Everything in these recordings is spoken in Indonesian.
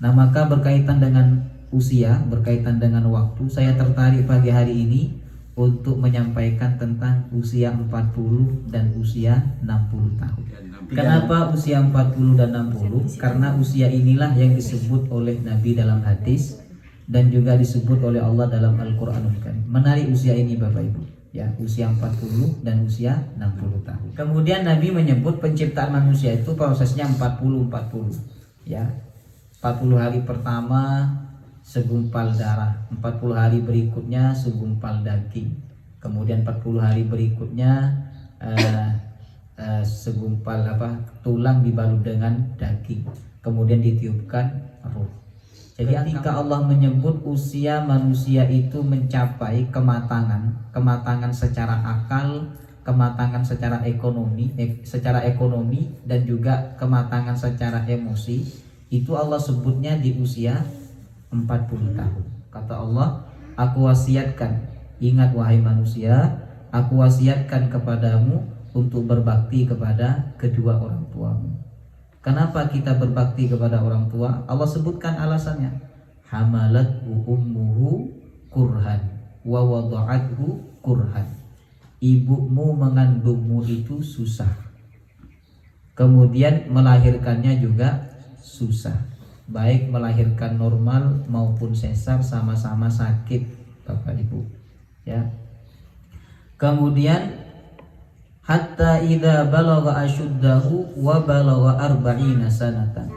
Nah, maka berkaitan dengan usia, berkaitan dengan waktu, saya tertarik pagi hari ini untuk menyampaikan tentang usia 40 dan usia 60 tahun. Kenapa usia 40 dan 60? Karena usia inilah yang disebut oleh Nabi dalam hadis dan juga disebut oleh Allah dalam Al-Qur'anul Karim. Menarik usia ini Bapak Ibu, ya, usia 40 dan usia 60 tahun. Kemudian Nabi menyebut penciptaan manusia itu prosesnya 40-40, ya. 40 hari pertama segumpal darah, 40 hari berikutnya segumpal daging, kemudian 40 hari berikutnya segumpal tulang dibalut dengan daging, kemudian ditiupkan ruh. Jadi ketika Allah menyebut usia manusia itu mencapai kematangan secara akal, kematangan secara ekonomi dan juga kematangan secara emosi, itu Allah sebutnya di usia 40 tahun. Kata Allah, aku wasiatkan, ingat wahai manusia, aku wasiatkan kepadamu untuk berbakti kepada kedua orang tuamu. Kenapa kita berbakti kepada orang tua? Allah sebutkan alasannya. Hamalathu ummuhu kurhan wa wada'athu kurhan. Ibumu mengandungmu itu susah, kemudian melahirkannya juga susah. Baik melahirkan normal maupun sesar sama-sama sakit Bapak Ibu, ya. Kemudian hatta idza balagha asyuddahu wa balagha arba'ina sanatan.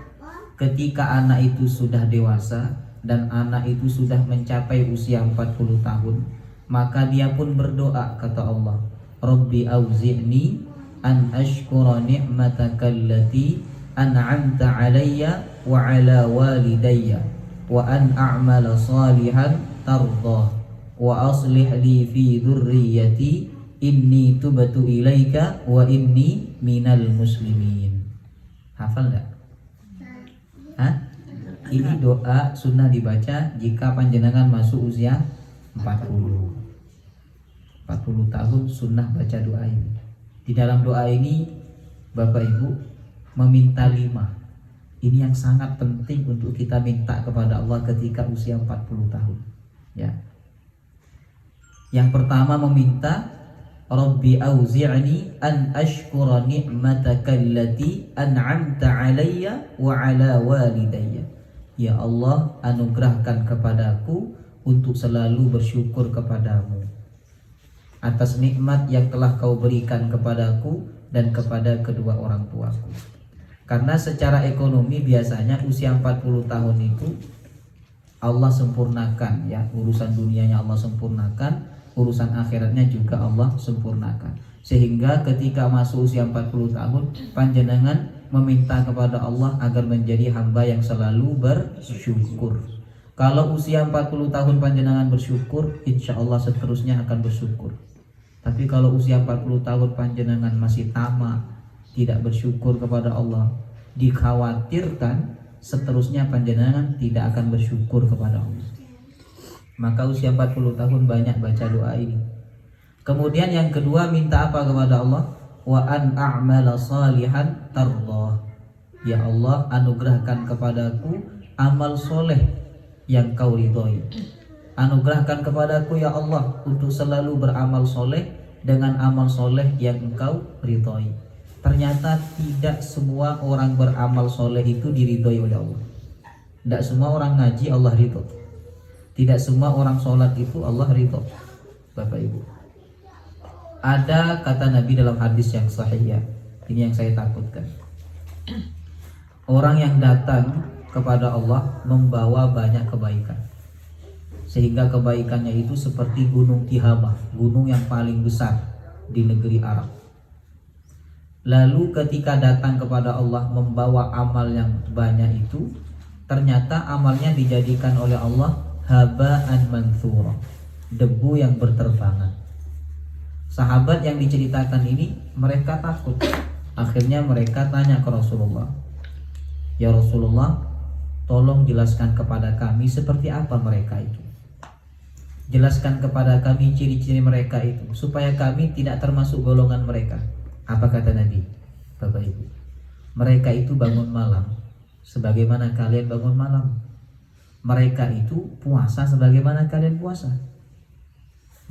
Ketika anak itu sudah dewasa dan anak itu sudah mencapai usia 40 tahun, maka dia pun berdoa, kata Allah, Rabbi auzi'ni an ashkura ni'mataka allati an'amta alayya wa ala walidayya wa an a'mala salihan tardah wa aslih li fi dhurriyyati inni tubtu ilaika wa inni minal muslimin. Hafal enggak? Hah? Ini doa sunnah dibaca jika panjenengan masuk usia 40 tahun, sunnah baca doa ini. Di dalam doa ini Bapak Ibu meminta 5. Ini yang sangat penting untuk kita minta kepada Allah ketika usia 40 tahun, ya. Yang pertama meminta Rabbi auzi'ni an ashkura ni'mataka allati an'amta alayya wa ala walidayya. Ya Allah, anugerahkan kepadaku untuk selalu bersyukur kepadamu atas nikmat yang telah kau berikan kepadaku dan kepada kedua orang tuaku. Karena secara ekonomi biasanya usia 40 tahun itu Allah sempurnakan, ya, urusan dunianya Allah sempurnakan, urusan akhiratnya juga Allah sempurnakan. Sehingga ketika masuk usia 40 tahun, panjenengan meminta kepada Allah agar menjadi hamba yang selalu bersyukur. Kalau usia 40 tahun panjenengan bersyukur, insya Allah seterusnya akan bersyukur. Tapi kalau usia 40 tahun panjenengan masih tamak, tidak bersyukur kepada Allah, dikhawatirkan seterusnya panjenengan tidak akan bersyukur kepada Allah. Maka usia 40 tahun banyak baca doa ini. Kemudian yang kedua minta apa kepada Allah? Wa an a'mala salihan tardah. Ya Allah, anugerahkan kepadaku amal soleh yang kau ridhoi. Anugerahkan kepadaku ya Allah untuk selalu beramal soleh dengan amal soleh yang engkau ridhoi. Ternyata tidak semua orang beramal soleh itu diridhoi oleh Allah. Tidak semua orang ngaji Allah ridho. Tidak semua orang sholat itu Allah ridho, Bapak Ibu. Ada kata Nabi dalam hadis yang sahih, ya, ini yang saya takutkan. Orang yang datang kepada Allah membawa banyak kebaikan, sehingga kebaikannya itu seperti gunung Tihamah, gunung yang paling besar di negeri Arab. Lalu ketika datang kepada Allah membawa amal yang banyak itu, ternyata amalnya dijadikan oleh Allah haba'an manthura, debu yang berterbangan. Sahabat yang diceritakan ini mereka takut. Akhirnya mereka tanya ke Rasulullah, ya Rasulullah, tolong jelaskan kepada kami seperti apa mereka itu. Jelaskan kepada kami ciri-ciri mereka itu supaya kami tidak termasuk golongan mereka. Apa kata Nabi? Bapak Ibu, mereka itu bangun malam sebagaimana kalian bangun malam. Mereka itu puasa sebagaimana kalian puasa.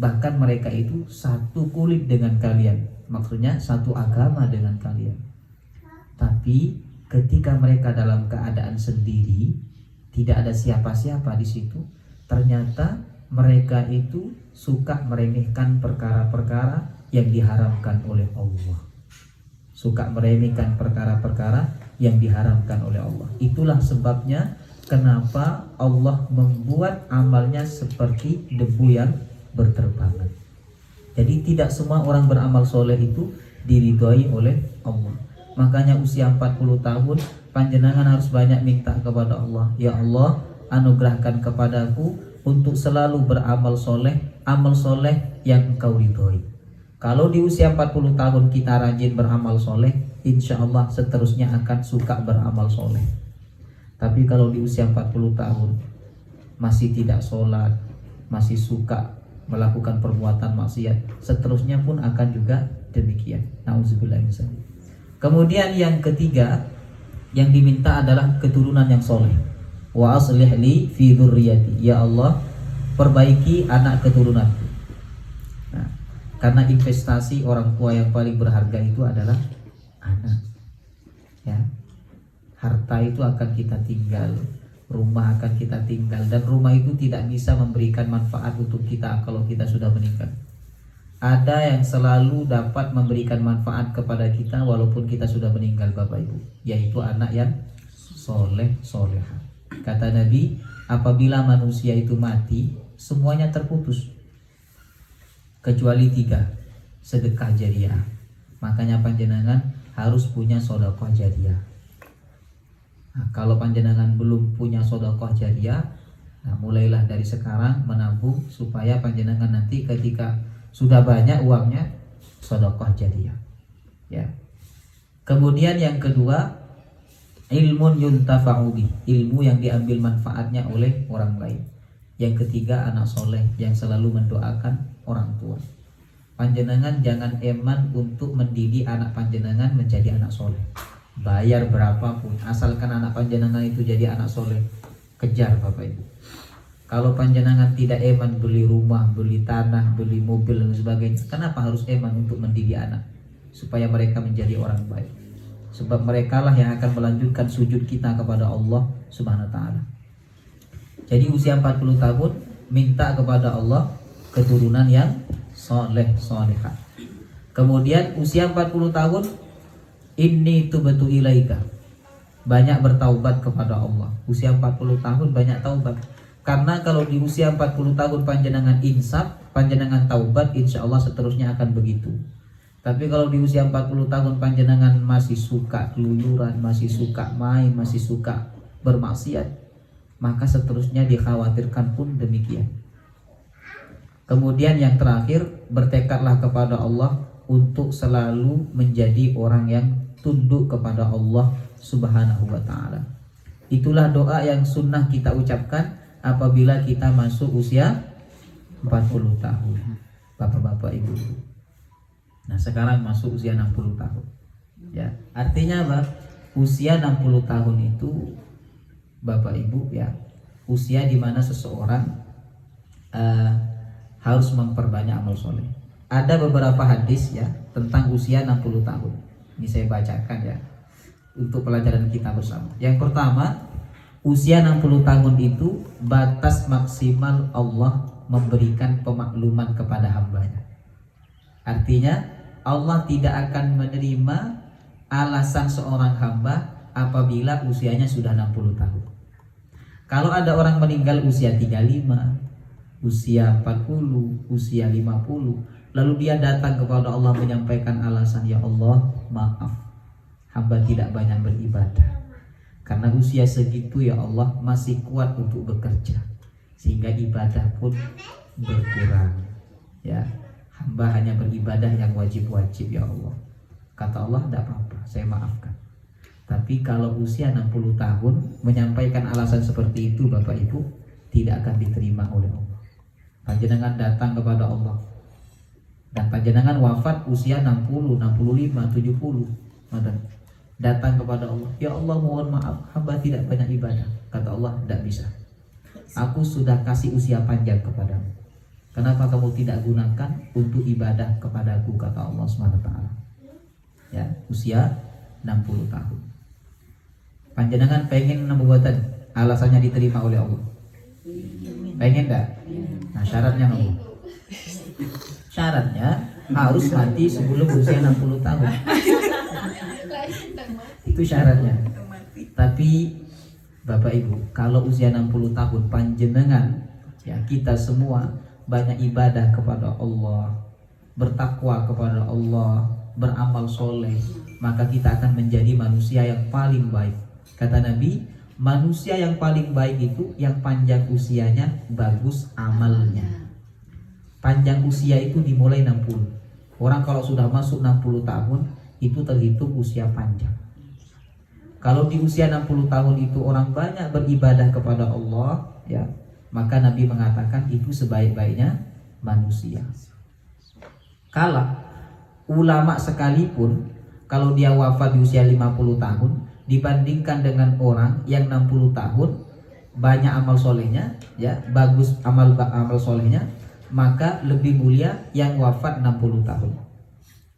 Bahkan mereka itu satu kulit dengan kalian, maksudnya satu agama dengan kalian. Tapi ketika mereka dalam keadaan sendiri, tidak ada siapa-siapa di situ, ternyata mereka itu suka meremehkan perkara-perkara yang diharamkan oleh Allah. Suka meremehkan perkara-perkara yang diharamkan oleh Allah. Itulah sebabnya kenapa Allah membuat amalnya seperti debu yang berterbangan. Jadi tidak semua orang beramal soleh itu diridhoi oleh Allah. Makanya usia 40 tahun panjenengan harus banyak minta kepada Allah. Ya Allah, anugerahkan kepadaku untuk selalu beramal soleh, amal soleh yang Engkau ridhoi. Kalau di usia 40 tahun kita rajin beramal soleh, insya Allah seterusnya akan suka beramal soleh. Tapi kalau di usia 40 tahun masih tidak sholat, masih suka melakukan perbuatan maksiat, seterusnya pun akan juga demikian. Nauzubillah min dzalik. Kemudian yang ketiga yang diminta adalah keturunan yang soleh. Wa aslih li fi dzurriyyati, ya Allah perbaiki anak keturunanku. Nah, karena investasi orang tua yang paling berharga itu adalah anak. Ya, harta itu akan kita tinggal, rumah akan kita tinggal, dan rumah itu tidak bisa memberikan manfaat untuk kita kalau kita sudah meninggal. Ada yang selalu dapat memberikan manfaat kepada kita walaupun kita sudah meninggal, Bapak Ibu, yaitu anak yang soleh solehah. Kata Nabi, apabila manusia itu mati, semuanya terputus kecuali 3, sedekah jariah. Makanya panjenengan harus punya sedekah jariah. Nah, kalau panjenengan belum punya sedekah jariah, nah mulailah dari sekarang menabung supaya panjenengan nanti ketika sudah banyak uangnya sedekah jariah. Ya. Kemudian yang kedua, ilmun yuntafa'u bih, ilmu yang diambil manfaatnya oleh orang lain. Yang ketiga, anak soleh yang selalu mendoakan orang tua. Panjenengan jangan eman untuk mendidik anak panjenengan menjadi anak soleh. Bayar berapapun, asalkan anak panjenengan itu jadi anak soleh, kejar Bapak Ibu. Kalau panjenengan tidak eman beli rumah, beli tanah, beli mobil dan sebagainya, kenapa harus eman untuk mendidik anak supaya mereka menjadi orang baik? Sebab mereka lah yang akan melanjutkan sujud kita kepada Allah Subhanahu wa taala. Jadi usia 40 tahun minta kepada Allah keturunan yang soleh solehah. Kemudian usia 40 tahun inni tubatu ilaika, banyak bertaubat kepada Allah. Usia 40 tahun banyak taubat. Karena kalau di usia 40 tahun panjenengan insaf, panjenengan taubat, insya Allah seterusnya akan begitu. Tapi kalau di usia 40 tahun panjenengan masih suka keluyuran, masih suka main, masih suka bermaksiat, maka seterusnya dikhawatirkan pun demikian. Kemudian yang terakhir, bertekadlah kepada Allah untuk selalu menjadi orang yang tunduk kepada Allah Subhanahu wa ta'ala. Itulah doa yang sunnah kita ucapkan apabila kita masuk usia 40 tahun, Bapak-bapak, Ibu. Nah, sekarang masuk usia 60 tahun. Ya, artinya apa? Usia 60 tahun itu, Bapak Ibu, ya, usia di mana seseorang harus memperbanyak amal soleh. Ada beberapa hadis ya tentang usia 60 tahun. Ini saya bacakan ya untuk pelajaran kita bersama. Yang pertama, usia 60 tahun itu batas maksimal Allah memberikan pemakluman kepada hambanya. Artinya Allah tidak akan menerima alasan seorang hamba apabila usianya sudah 60 tahun. Kalau ada orang meninggal usia 35, usia 40, usia 50, lalu dia datang kepada Allah menyampaikan alasan, ya Allah maaf, hamba tidak banyak beribadah. Karena usia segitu ya Allah masih kuat untuk bekerja, sehingga ibadah pun berkurang. Ya, hamba hanya beribadah yang wajib-wajib ya Allah. Kata Allah, tidak apa-apa, saya maafkan. Tapi kalau usia 60 tahun menyampaikan alasan seperti itu, Bapak Ibu, tidak akan diterima oleh Allah. Panjenengan datang kepada Allah dan panjenengan wafat usia 60, 65, 70, datang kepada Allah, ya Allah mohon maaf, hamba tidak banyak ibadah. Kata Allah, tidak bisa. Aku sudah kasih usia panjang kepadamu. Kenapa kamu tidak gunakan untuk ibadah kepadaku, kata Allah SWT. Ya, usia 60 tahun. Panjenengan pengen nubuatan, alasannya diterima oleh Allah. Pengen enggak? Nah, syaratnya apa? Syaratnya harus mati sebelum usia 60 tahun. Itu syaratnya. Tapi Bapak Ibu, kalau usia 60 tahun panjenengan, ya kita semua banyak ibadah kepada Allah, bertakwa kepada Allah, beramal soleh, maka kita akan menjadi manusia yang paling baik. Kata Nabi, manusia yang paling baik itu yang panjang usianya, bagus amalnya. Panjang usia itu dimulai 60. Orang kalau sudah masuk 60 tahun itu terhitung usia panjang. Kalau di usia 60 tahun itu orang banyak beribadah kepada Allah, ya, maka Nabi mengatakan itu sebaik-baiknya manusia. Kalau ulama sekalipun, kalau dia wafat di usia 50 tahun dibandingkan dengan orang yang 60 tahun banyak amal solehnya, ya, bagus amal solehnya, maka lebih mulia yang wafat 60 tahun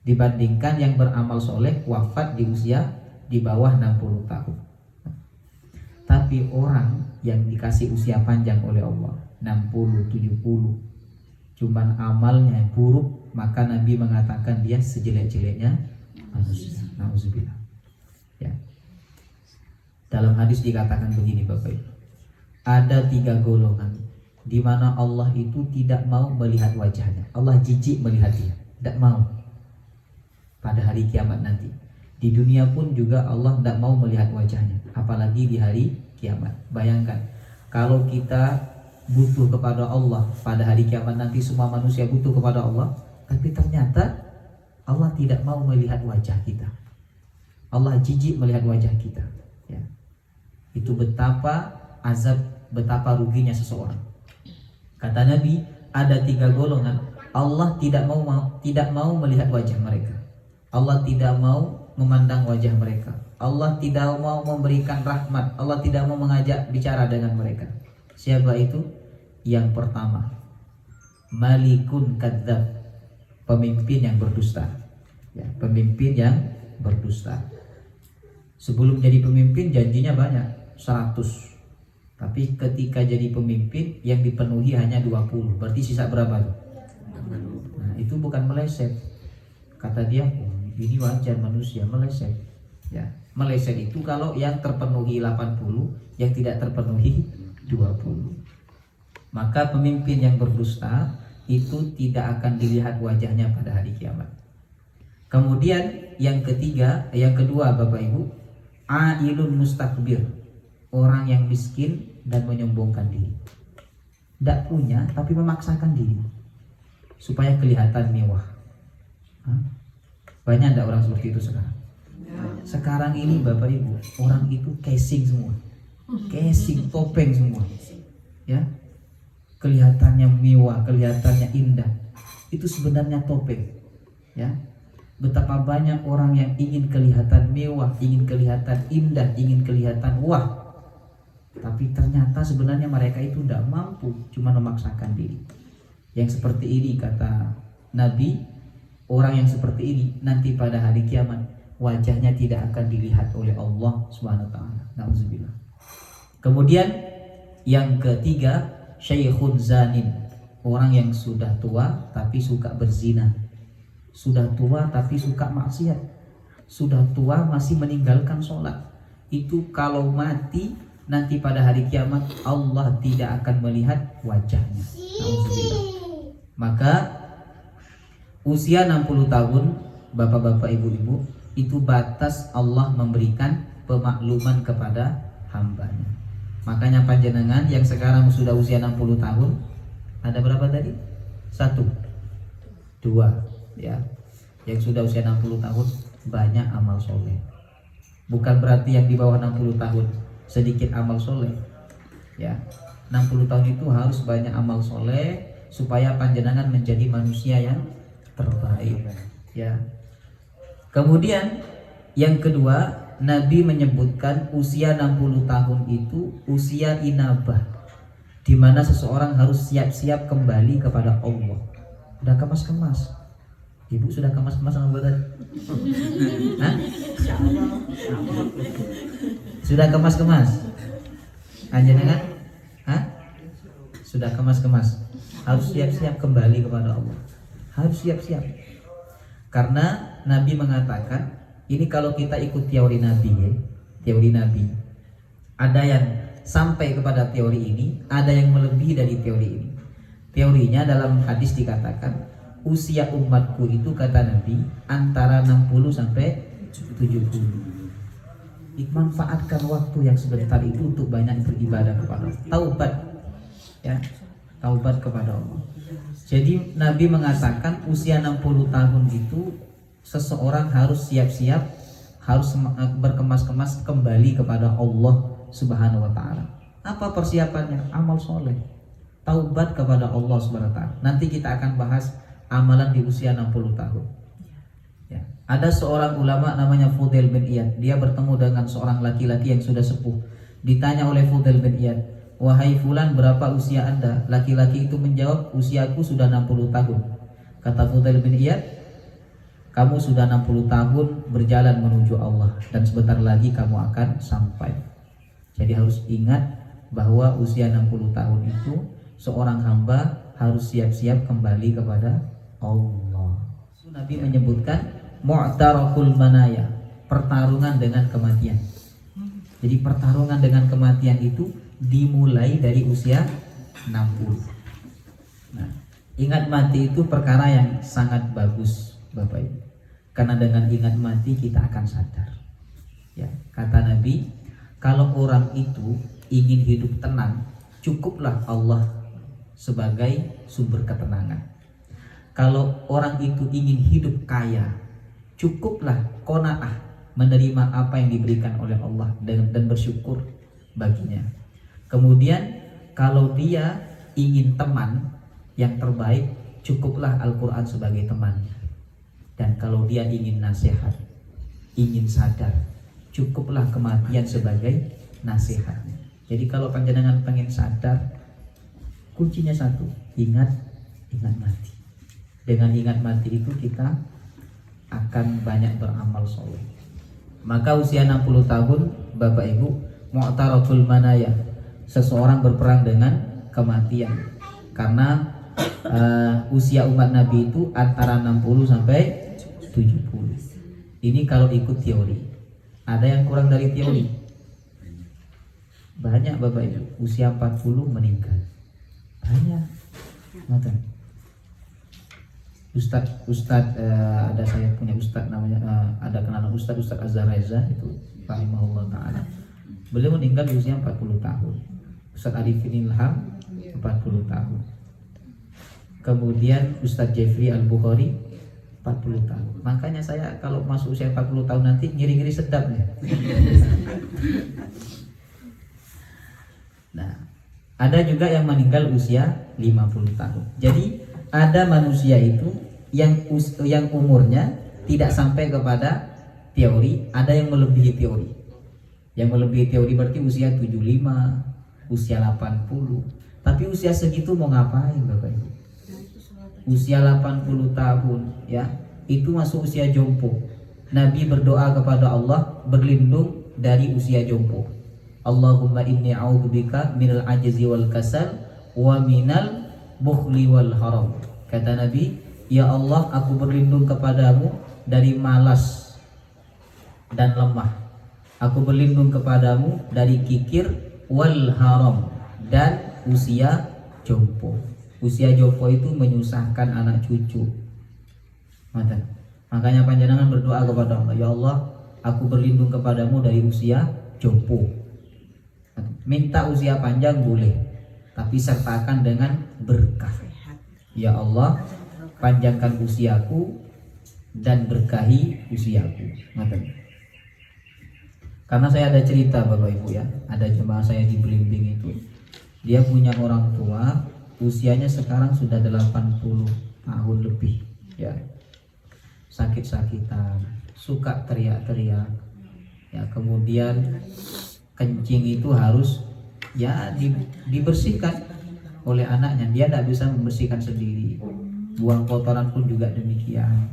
dibandingkan yang beramal soleh wafat di usia di bawah 60 tahun. Tapi orang yang dikasih usia panjang oleh Allah 60, 70, cuman amalnya yang buruk, maka Nabi mengatakan dia sejelek-jeleknya manusia. Nauzubillah. Ya. Dalam hadis dikatakan begini Bapak Ibu, ada 3 golongan di mana Allah itu tidak mau melihat wajahnya. Allah jijik melihat dia, tidak mau. Pada hari kiamat nanti, di dunia pun juga Allah tidak mau melihat wajahnya, apalagi di hari kiamat. Bayangkan kalau kita butuh kepada Allah pada hari kiamat nanti, semua manusia butuh kepada Allah, tapi ternyata Allah tidak mau melihat wajah kita. Allah jijik melihat wajah kita, ya. Itu betapa azab, betapa ruginya seseorang. Kata Nabi, ada 3 golongan Allah tidak mau melihat wajah mereka. Allah tidak mau memandang wajah mereka. Allah tidak mau memberikan rahmat. Allah tidak mau mengajak bicara dengan mereka. Siapa itu? Yang pertama, malikun kadzab, pemimpin yang berdusta. Ya, pemimpin yang berdusta. Sebelum jadi pemimpin janjinya banyak, 100. Tapi ketika jadi pemimpin yang dipenuhi hanya 20. Berarti sisa berapa? Nah, itu bukan meleset. Kata dia, oh, ini wajar manusia meleset. Ya, meleset itu kalau yang terpenuhi 80, yang tidak terpenuhi 20. Maka pemimpin yang berdusta itu tidak akan dilihat wajahnya pada hari kiamat. Kemudian yang kedua Bapak Ibu, ailun mustakbir, orang yang miskin dan menyombongkan diri. Tidak punya tapi memaksakan diri supaya kelihatan mewah. Banyak tidak orang seperti itu sekarang? Sekarang ini Bapak Ibu, orang itu casing semua, casing, topeng semua, ya, kelihatannya mewah, kelihatannya indah. Itu sebenarnya topeng, ya. Betapa banyak orang yang ingin kelihatan mewah, ingin kelihatan indah, ingin kelihatan wah, tapi ternyata sebenarnya mereka itu tidak mampu, cuma memaksakan diri. Yang seperti ini kata Nabi, orang yang seperti ini nanti pada hari kiamat wajahnya tidak akan dilihat oleh Allah SWT. Nauzubillah. Kemudian yang ketiga, syaikhun zanin, orang yang sudah tua tapi suka berzina, sudah tua tapi suka maksiat, sudah tua masih meninggalkan sholat. Itu kalau mati nanti pada hari kiamat Allah tidak akan melihat wajahnya. Nauzubillah. Maka usia 60 tahun Bapak-bapak, ibu-ibu, itu batas Allah memberikan pemakluman kepada hambanya. Makanya panjenengan yang sekarang sudah usia 60 tahun, ada berapa tadi? 1, 2, ya. Yang sudah usia 60 tahun banyak amal soleh. Bukan berarti yang di bawah 60 tahun sedikit amal soleh, ya. 60 tahun itu harus banyak amal soleh supaya panjenengan menjadi manusia yang terbaik, ya. Kemudian yang kedua, Nabi menyebutkan usia 60 tahun itu usia inabah, di mana seseorang harus siap-siap kembali kepada Allah. Udah kemas-kemas. Ibu sudah kemas-kemas sama badan? Hah? Sudah kemas-kemas? Anjenengan? Hah? Sudah kemas-kemas. Harus siap-siap kembali kepada Allah. Harus siap-siap. Karena Nabi mengatakan, ini kalau kita ikut teori Nabi ya, teori Nabi. Ada yang sampai kepada teori ini, ada yang melebihi dari teori ini. Teorinya dalam hadis dikatakan, usia umatku itu kata Nabi antara 60 sampai 70. Manfaatkan waktu yang sebentar itu untuk banyak beribadah kepada Allah. Taubat, ya, taubat kepada Allah. Jadi Nabi mengatakan usia 60 tahun itu seseorang harus siap-siap, harus berkemas-kemas kembali kepada Allah Subhanahu wa taala. Apa persiapannya? Amal soleh, taubat kepada Allah Subhanahu wa taala. Nanti kita akan bahas amalan di usia 60 tahun. Ya. Ada seorang ulama namanya Fudail bin Iyad. Dia bertemu dengan seorang laki-laki yang sudah sepuh. Ditanya oleh Fudail bin Iyad, "Wahai fulan, berapa usia Anda?" Laki-laki itu menjawab, "Usiaku sudah 60 tahun." Kata Fudail bin Iyad, "Kamu sudah 60 tahun berjalan menuju Allah dan sebentar lagi kamu akan sampai." Jadi harus ingat bahwa usia 60 tahun itu seorang hamba harus siap-siap kembali kepada Allah. Nabi menyebutkan mu'tarakul manaya, pertarungan dengan kematian. Jadi pertarungan dengan kematian itu dimulai dari usia 60. Nah, ingat mati itu perkara yang sangat bagus, Bapak Ibu. Karena dengan ingat mati kita akan sadar. Ya, kata Nabi, kalau orang itu ingin hidup tenang, cukuplah Allah sebagai sumber ketenangan. Kalau orang itu ingin hidup kaya, cukuplah qanaah, menerima apa yang diberikan oleh Allah dan bersyukur baginya. Kemudian kalau dia ingin teman yang terbaik, cukuplah Al-Quran sebagai temannya. Dan kalau dia ingin nasihat, ingin sadar, cukuplah kematian sebagai nasihatnya. Jadi kalau panjenengan pengen sadar, kuncinya satu, ingat mati. Dengan ingat mati itu kita akan banyak beramal soleh. Maka usia 60 tahun, Bapak Ibu, mu'tarakul manaya, seseorang berperang dengan kematian. Karena usia umat Nabi itu antara 60 sampai 70. Ini kalau ikut teori. Ada yang kurang dari teori. Banyak Bapak Ibu, usia 40 meninggal. Banyak. Nonton. Ustadz ada saya punya Ustadz namanya ada kenalan Ustadz Azhar Reza itu rahimahullah taala. Beliau meninggal di usia 40 tahun. Ustadz Arifin Ilham 40 tahun. Kemudian Ustadz Jeffrey Al-Bukhari 40 tahun. Makanya saya kalau masuk usia 40 tahun nanti ngiri-ngiri sedap nih. Nah, ada juga yang meninggal usia 50 tahun. Jadi ada manusia itu yang umurnya tidak sampai kepada teori, ada yang melebihi teori. Yang melebihi teori berarti usia 75, usia 80. Tapi usia segitu mau ngapain Bapak Ibu? Usia 80 tahun ya, itu masuk usia jompo. Nabi berdoa kepada Allah berlindung dari usia jompo. Allahumma inni a'udzubika minal ajzi wal kasal wa minal bukhli wal haram. Kata Nabi, ya Allah, aku berlindung kepadamu dari malas dan lemah. Aku berlindung kepadamu dari kikir wal haram dan usia jompo. Usia jompo itu menyusahkan anak cucu. Makanya panjenengan berdoa kepada Allah, ya Allah, aku berlindung kepadamu dari usia jompo. Minta usia panjang boleh, tapi sertakan dengan berkah. Ya Allah, panjangkan usiaku dan berkahi usiaku. Karena saya ada cerita Bapak Ibu ya, ada jemaah saya di Belimbing itu, dia punya orang tua usianya sekarang sudah 80 tahun lebih ya, sakit-sakitan, suka teriak-teriak Ya, kemudian kencing itu harus ya dibersihkan oleh anaknya. Dia tidak bisa membersihkan sendiri. Buang kotoran pun juga demikian.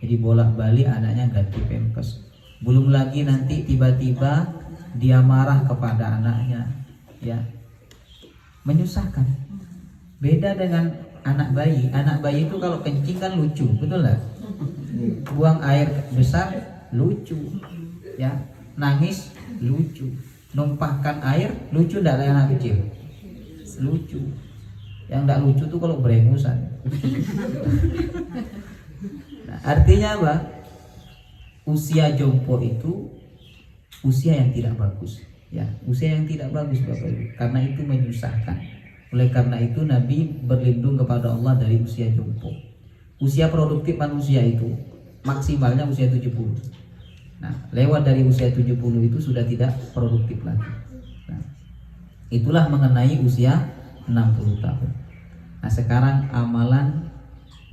Jadi bolak-balik anaknya ganti pampers. Belum lagi nanti tiba-tiba dia marah kepada anaknya, ya, menyusahkan. Beda dengan anak bayi. Anak bayi itu kalau kencing kan lucu, betul nggak? Buang air besar lucu, ya. Nangis lucu. Numpahkan air lucu nggak kayak anak kecil? Lucu. Yang nggak lucu tuh kalau berengusan. Nah, artinya apa? Usia jompo itu usia yang tidak bagus, ya, usia yang tidak bagus Bapak Ibu, karena itu menyusahkan. Oleh karena itu Nabi berlindung kepada Allah dari usia jompo. Usia produktif manusia itu maksimalnya usia 70. Nah, lewat dari usia 70 itu sudah tidak produktif lagi. Nah, itulah mengenai usia 60 tahun. Nah, sekarang amalan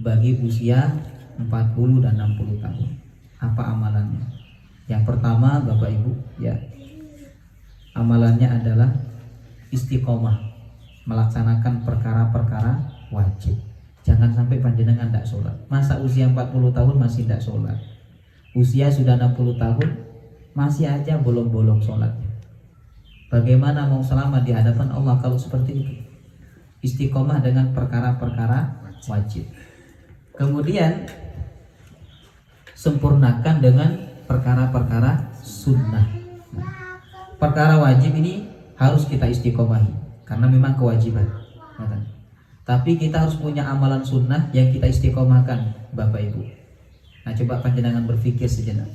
bagi usia 40 dan 60 tahun. Apa amalannya? Yang pertama Bapak Ibu, ya, amalannya adalah istiqomah, melaksanakan perkara-perkara wajib. Jangan sampai panjenengan tidak sholat. Masa usia 40 tahun masih tidak sholat? Usia sudah 60 tahun masih aja bolong-bolong sholat. Bagaimana mau selamat di hadapan Allah kalau seperti itu? Istiqomah dengan perkara-perkara wajib. Kemudian sempurnakan dengan perkara-perkara sunnah. Nah, perkara wajib ini harus kita istiqomahi karena memang kewajiban. Tapi kita harus punya amalan sunnah yang kita istiqomahkan, Bapak Ibu. Nah, coba panjenengan berpikir sejenak.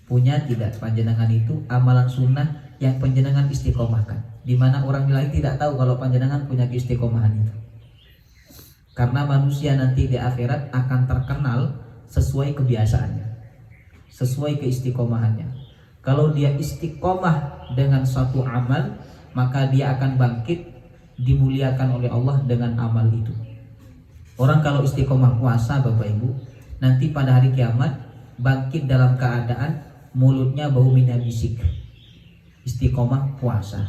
Punya tidak panjenengan itu amalan sunnah yang panjenengan istiqomahkan, di mana orang lain tidak tahu kalau panjenengan punya keistiqomahan itu. Karena manusia nanti di akhirat akan terkenal sesuai kebiasaannya, sesuai keistiqomahannya. Kalau dia istiqomah dengan satu amal, maka dia akan bangkit dimuliakan oleh Allah dengan amal itu. Orang kalau istiqomah puasa Bapak Ibu, nanti pada hari kiamat bangkit dalam keadaan mulutnya bau minyak misik. Istiqomah puasa.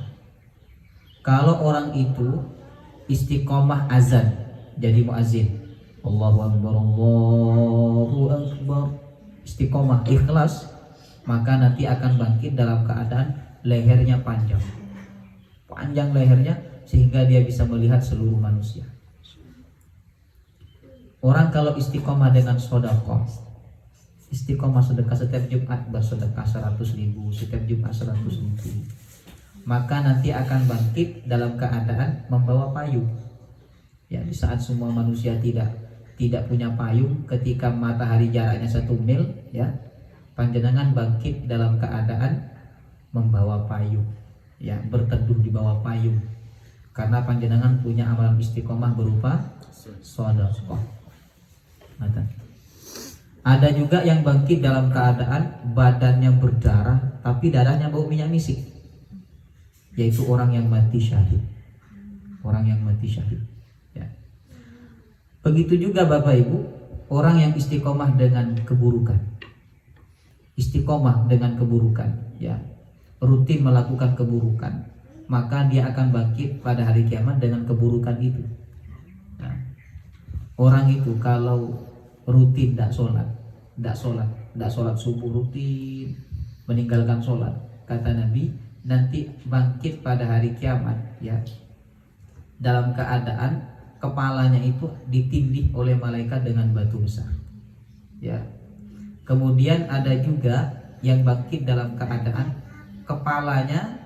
Kalau orang itu istiqomah azan, jadi muazin, Allahu Akbar, Allahu Akbar, istiqomah ikhlas, maka nanti akan bangkit dalam keadaan lehernya panjang lehernya, sehingga dia bisa melihat seluruh manusia. Orang kalau istiqomah dengan sedekah, istiqomah sedekah setiap Jumat bersedekah 100.000, setiap Jumat 100.000, maka nanti akan bangkit dalam keadaan membawa payung. Ya, di saat semua manusia tidak punya payung, ketika matahari jaraknya 1 mil, ya, panjenengan bangkit dalam keadaan membawa payung, ya, berteduh di bawah payung, karena panjenengan punya amalan istiqomah berupa sedekah. Ada juga yang bangkit dalam keadaan badannya berdarah tapi darahnya bau minyak misik, yaitu orang yang mati syahid. Orang yang mati syahid, ya. Begitu juga Bapak Ibu, orang yang istiqomah dengan keburukan. Istiqomah dengan keburukan, ya, rutin melakukan keburukan, maka dia akan bangkit pada hari kiamat dengan keburukan itu. Nah, orang itu kalau rutin tidak sholat subuh, rutin meninggalkan sholat, kata Nabi, nanti bangkit pada hari kiamat, ya, dalam keadaan kepalanya itu ditindih oleh malaikat dengan batu besar, ya. Kemudian ada juga yang bangkit dalam keadaan kepalanya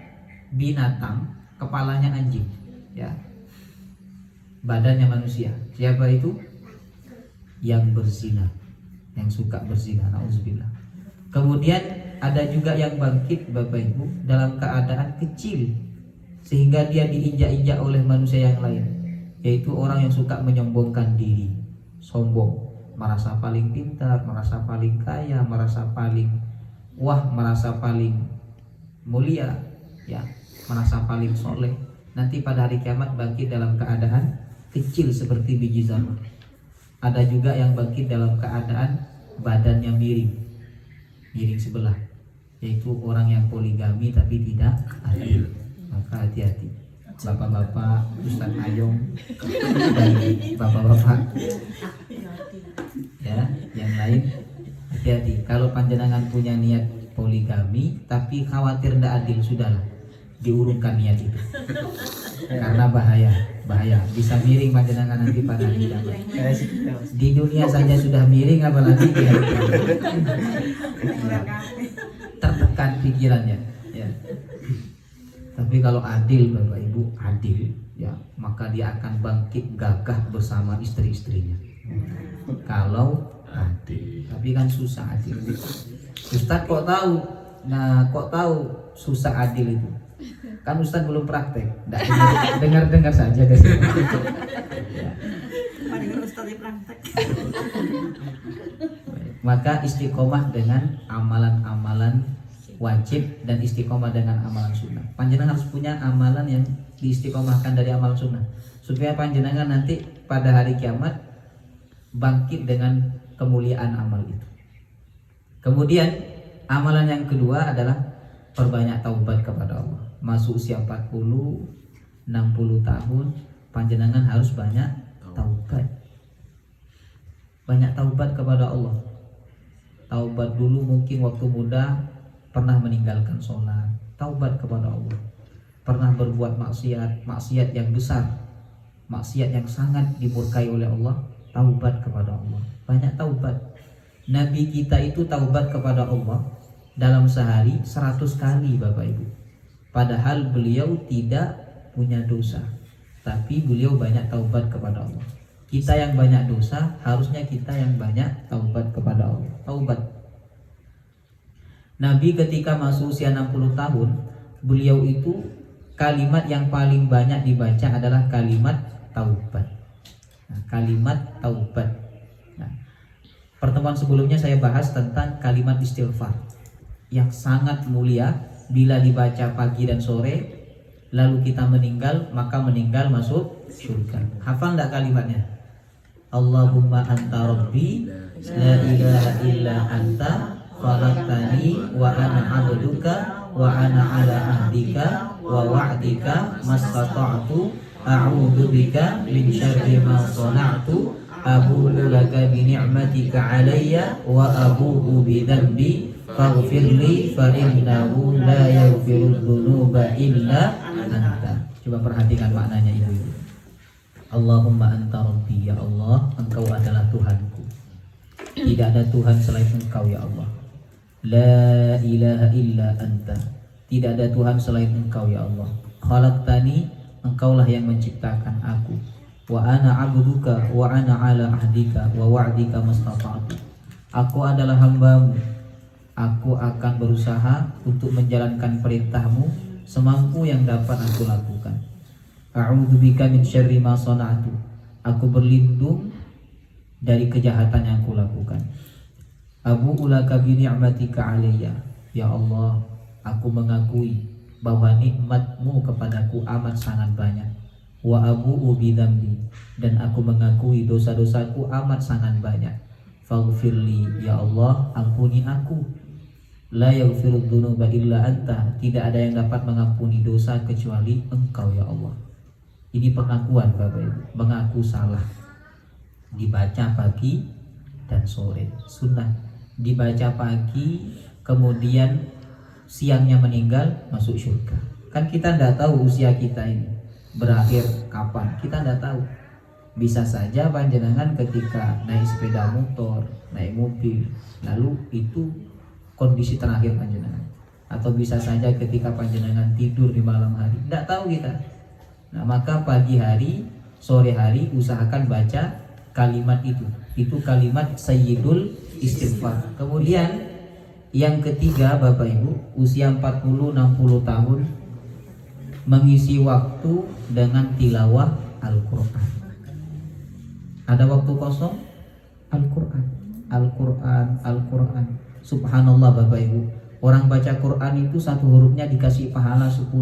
binatang, kepalanya anjing, ya, badannya manusia. Siapa itu? Yang berzina, yang suka berzina, nauzubillah. Kemudian ada juga yang bangkit Bapak Ibu dalam keadaan kecil, sehingga dia diinjak-injak oleh manusia yang lain, yaitu orang yang suka menyombongkan diri, sombong, merasa paling pintar, merasa paling kaya, merasa paling merasa paling mulia, ya, merasa paling soleh. Nanti pada hari kiamat bangkit dalam keadaan kecil seperti biji zarah. Ada juga yang bangkit dalam keadaan badannya miring sebelah, yaitu orang yang poligami tapi tidak adil. Maka hati-hati bapak-bapak, Ustadz Ayong dan bapak-bapak ya yang lain, hati-hati kalau panjenengan punya niat poligami tapi khawatir tidak adil, sudahlah diurungkan niat itu karena bahaya bisa miring panjenengan nanti pada hari kiamat. Di dunia saja sudah miring, apalagi di hari kiamat tertekan pikirannya ya. Tapi kalau adil Bapak Ibu, adil ya, maka dia akan bangkit gagah bersama istri-istrinya. Kalau adil, tapi kan susah adil. Ustaz kok tahu? Nah, kok tahu susah adil itu? Kan Ustaz belum praktek. Dengar-dengar saja dari sini. Ya. Maka istiqomah dengan amalan-amalan wajib dan istiqomah dengan amalan sunnah. Panjenengan harus punya amalan yang diistiqomahkan dari amalan sunnah, supaya panjenengan nanti pada hari kiamat bangkit dengan kemuliaan amal itu. Kemudian amalan yang kedua adalah perbanyak taubat kepada Allah. Masuk usia 40, 60 tahun, panjenengan harus banyak taubat. Banyak taubat kepada Allah. Taubat dulu mungkin waktu muda pernah meninggalkan sholat, taubat kepada Allah. Pernah berbuat maksiat yang besar, maksiat yang sangat dimurkai oleh Allah, taubat kepada Allah. Banyak taubat. Nabi kita itu taubat kepada Allah dalam sehari 100 kali Bapak Ibu. Padahal beliau tidak punya dosa, tapi beliau banyak taubat kepada Allah. Kita yang banyak dosa, harusnya kita yang banyak taubat kepada Allah. Taubat. Nabi ketika masuk usia 60 tahun, beliau itu kalimat yang paling banyak dibaca adalah kalimat taubat. Nah, kalimat taubat. Nah, pertemuan sebelumnya saya bahas tentang kalimat istighfar yang sangat mulia. Bila dibaca pagi dan sore, lalu kita meninggal, maka meninggal masuk surga. Hafal enggak kalimatnya? Allahumma anta rabbi la ilaha illa anta khalaqtani wa ana 'abduka wa ana 'ala ahdika wa wa'dika mastata'tu a'udzu bika min syarri ma shana'tu abu'u laka bi ni'matika 'alayya wa abu'u bi dhanbi faghfirli fa innahu la yaghfiru dzunuba illa anta. Coba perhatikan maknanya itu. Allahumma anta rabbi, ya Allah, engkau adalah Tuhanku. Tidak ada Tuhan selain engkau ya Allah. La ilaha illa anta, tidak ada Tuhan selain engkau ya Allah. Khalaqtani, engkaulah yang menciptakan aku. Wa ana abduka wa ana ala ahdika wa wa'dika mastata'tu. Aku adalah hambamu. Aku akan berusaha untuk menjalankan perintahmu semampu yang dapat aku lakukan. A'udzu bika min syarri ma shana'tu. Aku berlindung dari kejahatan yang aku lakukan. Abu'u laka bi ni'matika 'alayya. Ya Allah, aku mengakui bahwa nikmatmu kepadaku amat sangat banyak. Wa abu'u bi dzambi, dan aku mengakui dosa-dosaku amat sangat banyak. Faghfirli, ya Allah, ampuni aku. La yaghfiru dzunuba illa anta, tidak ada yang dapat mengampuni dosa kecuali engkau ya Allah. Ini pengakuan Bapak Ibu, mengaku salah. Dibaca pagi dan sore, sunnah. Dibaca pagi, kemudian siangnya meninggal, masuk surga. Kan kita tidak tahu usia kita ini berakhir kapan, kita tidak tahu. Bisa saja panjenengan ketika naik sepeda motor, naik mobil, lalu itu kondisi terakhir panjenengan. Atau bisa saja ketika panjenengan tidur di malam hari, tidak tahu kita. Nah, maka pagi hari, sore hari usahakan baca kalimat itu. Itu kalimat sayyidul istighfar. Kemudian yang ketiga Bapak Ibu, usia 40-60 tahun, mengisi waktu dengan tilawah Al-Quran. Ada waktu kosong, Al-Quran, Al-Quran, Al-Quran. Subhanallah Bapak Ibu, orang baca Quran itu satu hurufnya dikasih pahala 10.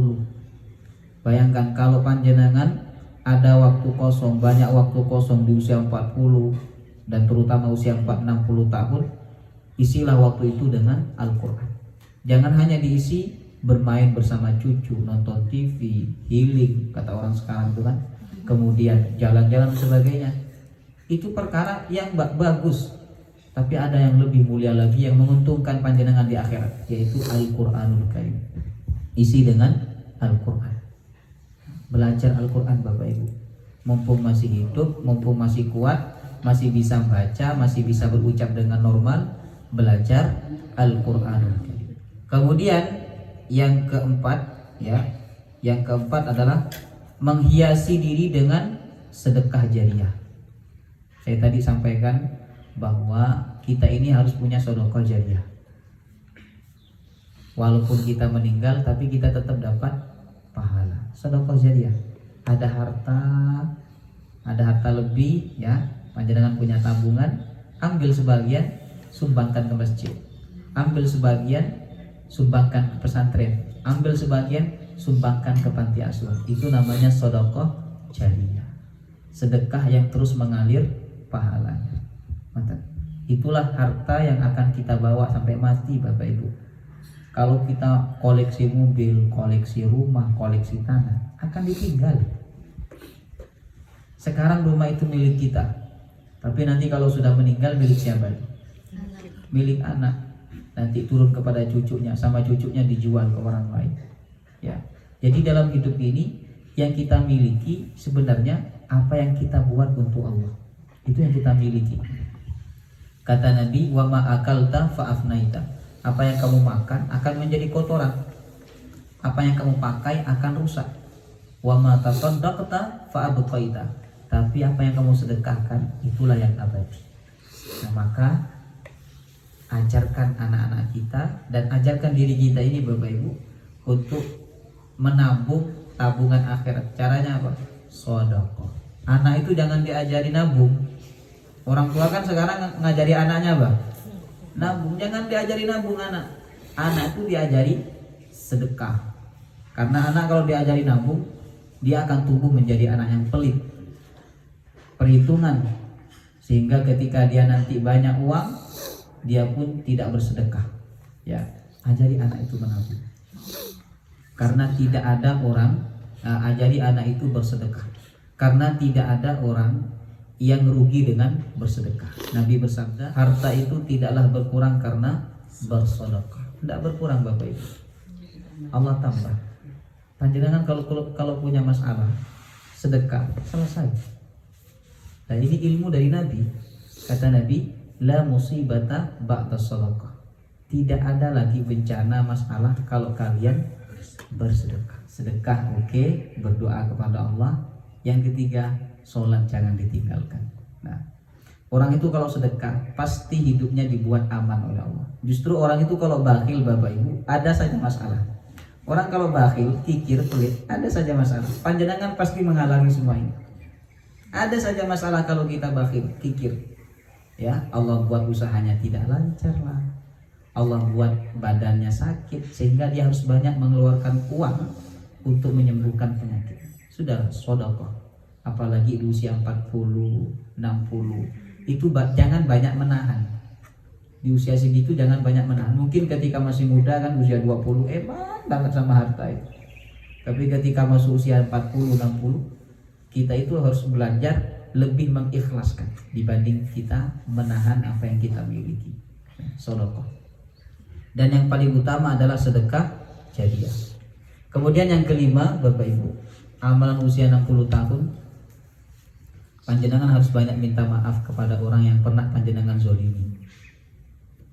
Bayangkan kalau panjenengan ada waktu kosong, banyak waktu kosong di usia 40 dan terutama usia 60 tahun, isilah waktu itu dengan Al-Quran. Jangan hanya diisi bermain bersama cucu, nonton TV, healing kata orang sekarang itu kan, kemudian jalan-jalan dan sebagainya. Itu perkara yang bagus, tapi ada yang lebih mulia lagi yang menguntungkan panjenengan di akhirat, yaitu Al-Qur'anul Karim. Isi dengan Al-Qur'an. Belajar Al-Qur'an Bapak Ibu. Mumpung masih hidup, mumpung masih kuat, masih bisa baca, masih bisa berucap dengan normal, belajar Al-Qur'anul Karim. Kemudian yang keempat adalah menghiasi diri dengan sedekah jariah. Saya tadi sampaikan bahwa kita ini harus punya sedekah jariah. Walaupun kita meninggal, tapi kita tetap dapat pahala. Sedekah jariah. Ada harta lebih, ya, panjenengan punya tabungan, ambil sebagian, sumbangkan ke masjid. Ambil sebagian, sumbangkan ke pesantren. Ambil sebagian, sumbangkan ke panti asuhan. Itu namanya sedekah jariah. Sedekah yang terus mengalir pahalanya. Itulah harta yang akan kita bawa sampai mati Bapak Ibu. Kalau kita koleksi mobil, koleksi rumah, koleksi tanah, akan ditinggal. Sekarang rumah itu milik kita, tapi nanti kalau sudah meninggal milik siapa? Milik anak. Nanti turun kepada cucunya, sama cucunya dijual ke orang lain. Ya. Jadi dalam hidup ini yang kita miliki sebenarnya apa yang kita buat untuk Allah. Itu yang kita miliki. Kata Nabi, wa ma akalta fa'afnaita. Apa yang kamu makan akan menjadi kotoran. Apa yang kamu pakai akan rusak. Wa ma tasaddaqta fa'abqaita. Tapi apa yang kamu sedekahkan itulah yang abadi. Nah, maka ajarkan anak-anak kita dan ajarkan diri kita ini Bapak Ibu untuk menabung tabungan akhirat. Caranya apa? Sedekah. Anak itu jangan diajari nabung. Orang tua kan sekarang ngajari anaknya apa? Nabung. Jangan diajari nabung anak. Anak itu diajari sedekah. Karena anak kalau diajari nabung, dia akan tumbuh menjadi anak yang pelit, perhitungan, sehingga ketika dia nanti banyak uang, dia pun tidak bersedekah. Ya, ajari anak itu menabung. Karena tidak ada orang, ajari anak itu bersedekah. Karena tidak ada orang yang rugi dengan bersedekah. Nabi bersabda, harta itu tidaklah berkurang karena bersedekah. Tidak berkurang Bapak Ibu. Allah tambah. Panjenengan kalau punya masalah, sedekah, selesai. Dan ini ilmu dari Nabi. Kata Nabi, la musibata ba'da sedekah. Tidak ada lagi bencana masalah kalau kalian bersedekah. Sedekah oke, berdoa kepada Allah. Yang ketiga, sholat jangan ditinggalkan. Nah, orang itu kalau sedekah pasti hidupnya dibuat aman oleh Allah. Justru orang itu kalau bakhil Bapak Ibu ada saja masalah. Orang kalau bakhil, kikir, pelit, ada saja masalah. Panjenengan pasti menghalangi semua ini. Ada saja masalah kalau kita bakhil, kikir. Ya, Allah buat usahanya tidak lancar lah. Allah buat badannya sakit sehingga dia harus banyak mengeluarkan uang untuk menyembuhkan penyakit. Sudah sedekah. Apalagi di usia 40, 60. Itu jangan banyak menahan. Di usia segitu jangan banyak menahan. Mungkin ketika masih muda kan usia 20 eman banget sama harta itu. Tapi ketika masuk usia 40, 60, kita itu harus belajar lebih mengikhlaskan dibanding kita menahan apa yang kita miliki. Sedekah. Dan yang paling utama adalah sedekah jariah. Kemudian yang kelima Bapak Ibu, amalan usia 60 tahun, panjenengan harus banyak minta maaf kepada orang yang pernah panjenengan zolimi.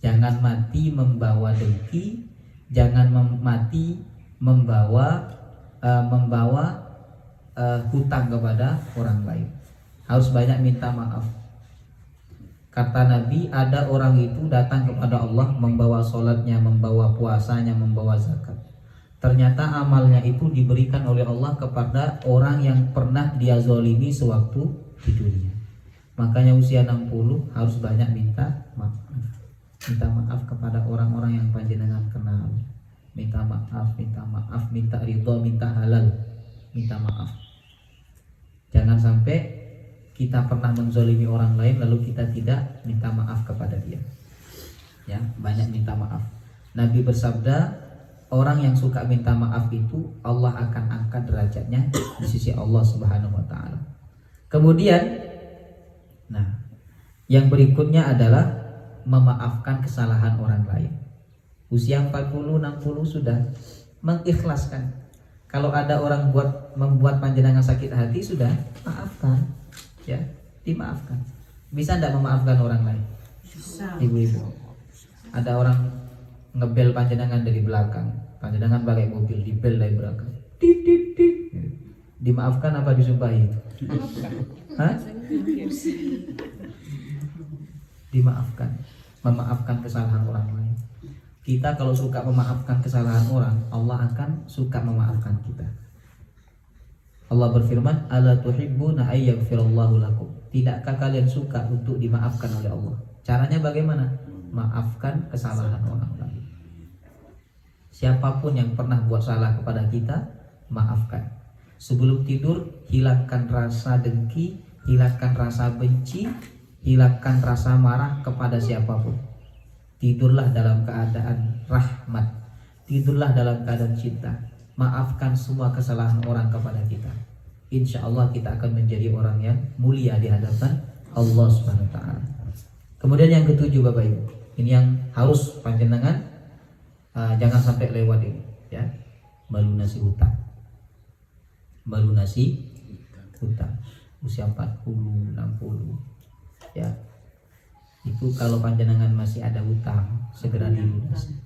Jangan mati membawa dengki, jangan mati membawa hutang kepada orang lain. Harus banyak minta maaf. Kata Nabi, ada orang itu datang kepada Allah membawa sholatnya, membawa puasanya, membawa zakat. Ternyata amalnya itu diberikan oleh Allah kepada orang yang pernah dia zolimi sewaktu di dunia. Makanya usia 60 harus banyak minta maaf. Minta maaf kepada orang-orang yang panjenengan kenal. Minta maaf, minta ridho, minta halal. Minta maaf. Jangan sampai kita pernah menzolimi orang lain lalu kita tidak minta maaf kepada dia. Ya, banyak minta maaf. Nabi bersabda, orang yang suka minta maaf itu Allah akan angkat derajatnya di sisi Allah Subhanahu wa taala. Kemudian yang berikutnya adalah memaafkan kesalahan orang lain. Usia 40, 60 sudah mengikhlaskan. Kalau ada orang membuat panjenengan sakit hati, sudah maafkan, ya, dimaafkan. Bisa tidak memaafkan orang lain? Bisa. Ibu-ibu, ada orang ngebel panjenengan dari belakang, panjenengan pakai mobil, dibel dari belakang, tit tit tit. Dimaafkan apa disumpahi? Hah? Dimaafkan, memaafkan kesalahan orang lain. Kita kalau suka memaafkan kesalahan orang, Allah akan suka memaafkan kita. Allah berfirman, "Ala tuhibbuna ayyaghfirallahu lakum." Tidakkah kalian suka untuk dimaafkan oleh Allah? Caranya bagaimana? Maafkan kesalahan orang lain. Siapapun yang pernah buat salah kepada kita, maafkan. Sebelum tidur, hilangkan rasa dengki, hilangkan rasa benci, hilangkan rasa marah kepada siapapun. Tidurlah dalam keadaan rahmat, tidurlah dalam keadaan cinta. Maafkan semua kesalahan orang kepada kita. Insya Allah kita akan menjadi orang yang mulia di hadapan Allah Subhanahu wa taala. Kemudian yang ketujuh, Bapak Ibu, ini yang harus panjenengan jangan sampai lewat ini, ya. Melunasi hutang. Melunasi hutang. Usia 40, 60, ya. Itu kalau panjenengan masih ada hutang, segera dilunasi.